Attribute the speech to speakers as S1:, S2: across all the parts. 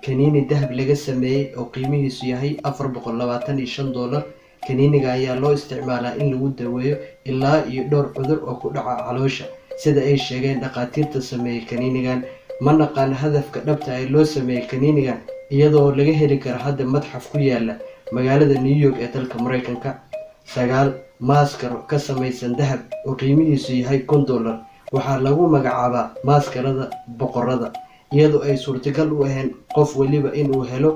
S1: kaniini dahab laga sameeyey oo qiimihiisu yahay $425. kaniiniga ayaa loo isticmaalaa in lagu daweeyo ilaa iyo dhowr cudur oo ku dhaca caloosha, sida ay sheegeen dhakhaatiirta sameeyey kaniinigan. Ma naqaan hadafka dhabta ah ee loo sameeyey kaniinigan, iyadoo laga heli karo hadda madxaf ku yaala magaalada New York ee dalka Mareykanka. 9 maaskaro ka samaysan dahab oo qiimihiisu yahay $1. waxaa lagu magacaabaa maaskarada boqorada, iyadoo ay suurtagal u ahayn qof waliba inuu helo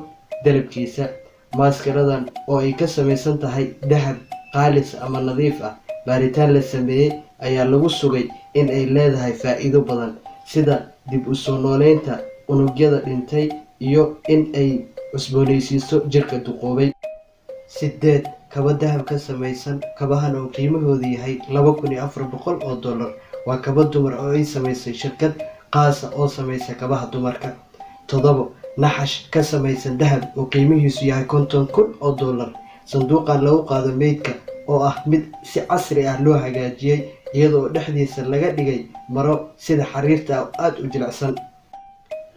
S1: dalabkiisa. maaskaradan oo ay ka samaysan tahay dahab qaalis ama nadiif ah, baaritaan la sameeyey ayaa lagu sugay in ay leedahay faa'iido badan, sida dib u soo nooleynta unugyada dhintay iyo in ay cusboonaysiiso jirka duqoobay. 8 kaba dahab ka samaysan. kabahan oo qiimahoodu yahay $2,400. waa kaba dumar oo ay samaysay shirkad qaasa oo samaysa kabaha dumarka. 7 naxash ka samaysan dahab oo qiimihiisu yahay $50,000. sanduuqan lagu qaado meydka oo ah mid si casri ah loo hagaajiyey, iyadoo dhexdiisa laga dhigay maro sida xariirta aad u jilicsan.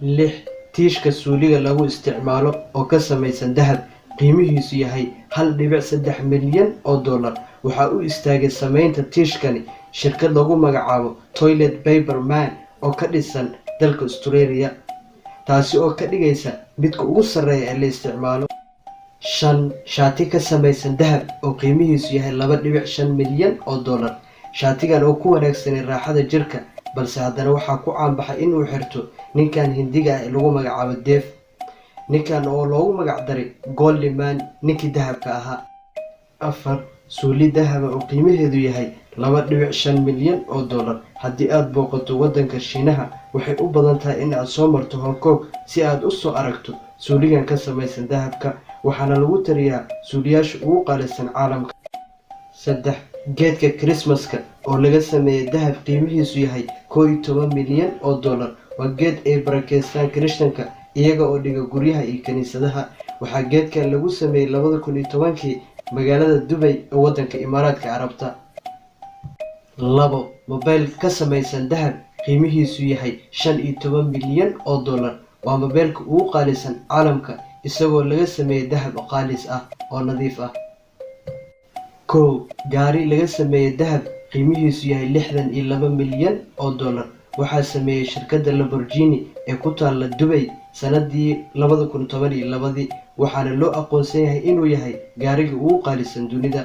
S1: 6 tiishka suuliga lagu isticmaalo oo ka samaysan dahab, qiimihiisu yahay $1.3 milyan. waxaa u istaagay samaynta tiishkani shirkad lagu magacaabo Toilet Paper Man oo ka dhisan dalka Australia, taasi oo ka dhigaysa midka ugu sarreeya ee la isticmaalo. 5 shaati ka samaysan dahab oo qiimihiisu yahay $2.5 milyan. shaatigan oo ku wanaagsanay raaxada jirka, balse haddana waxaa ku caanbaxay inuu xirto ninkan hindiga ah ee lagu magacaabo Dave. ninkan oo loogu magac daray Goldie Man, ninkii dahabka ahaa. 4 suuli dahaba oo qiimaheedu yahay $2.5 milyan. haddii aad booqato waddanka Shiinaha, waxay u badan tahay in aad soo marto Hong Kong si aad u soo aragto suuligan ka samaysan dahabka, waxaana lagu tiriyaa suuliyaasha ugu qaalisan caalamka. 3 geedka Christmaska oo laga sameeyey dahab, qiimihiisu yahay $11 milyan. waa geed ay barakeystaan Kirishtanka iyaga oo dhiga guryaha iyo kaniisadaha. waxaa geedkan lagu sameeyey 2010 magaalada Dubai ee waddanka Imaaraadka Carabta. 2 mobayl ka samaysan dahab, qiimihiisu yahay $15 milyan. waa mobaylka ugu qaalisan caalamka, isagoo laga sameeyey dahab qaalis ah oo nadiif ah. 1 gaari laga sameeyey dahab, qiimihiisu yahay $62 milyan. waxaa sameeyey shirkadda Lamborghini ee ku taalla Dubai sanadii 2012, waxaana loo aqoonsan yahay inuu yahay gaariga ugu qaalisan dunida.